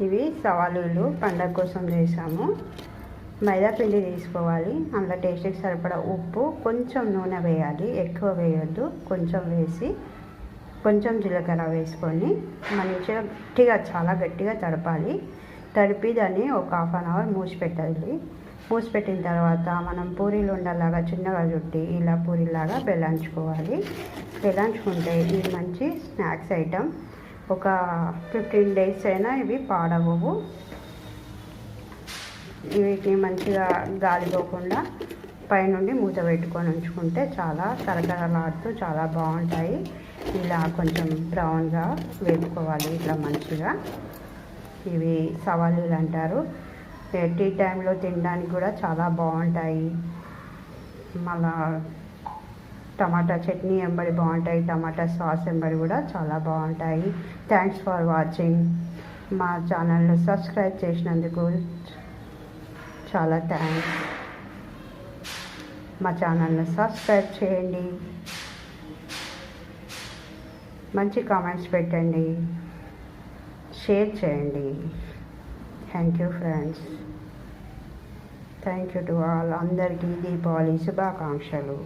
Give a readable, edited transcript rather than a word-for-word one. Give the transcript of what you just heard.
ఇవి సవాలులు పండగ కోసం చేసాము. మైదా పిండి తీసుకోవాలి, అందులో టేస్ట్కి సరిపడా ఉప్పు, కొంచెం నూనె వేయాలి, ఎక్కువ వేయొద్దు, కొంచెం వేసి కొంచెం జీలకర్ర వేసుకొని మంచిగా గట్టిగా చాలా గట్టిగా తడపాలి. తడిపి దాన్ని ఒక హాఫ్ అన్ అవర్ మూసి పెట్టాలి. మూసి పెట్టిన తర్వాత మనం పూరీలు ఉండలాగా చిన్నగా చుట్టి ఇలా పూరీలాగా బెల్లంచుకోవాలి. బెల్లంచుకుంటే ఇది మంచి స్నాక్స్ ఐటమ్. ఒక 15 days అయినా ఇవి పాడవవు. వీటిని మంచిగా గాలిపోకుండా పైనుండి మూత పెట్టుకొని ఉంచుకుంటే చాలా కరకరలాడుతూ చాలా బాగుంటాయి. ఇలా కొంచెం బ్రౌన్గా వేపుకోవాలి ఇట్లా మంచిగా. ఇవి సవాలీలు అంటారు. టీ టైంలో తినడానికి కూడా చాలా బాగుంటాయి. మళ్ళా టమాటా చట్నీ ఎంబడి బాగుంటాయి, టమాటా సాస్ ఎంబడి కూడా చాలా బాగుంటాయి. Thanks for watching. మా ఛానల్ని సబ్స్క్రైబ్ చేసినందుకు చాలా థ్యాంక్స్. మా ఛానల్ని సబ్స్క్రైబ్ చేయండి, మంచి కామెంట్స్ పెట్టండి, షేర్ చేయండి. Thank you friends. Thank you to all. అందరికీ దీపావళి శుభాకాంక్షలు.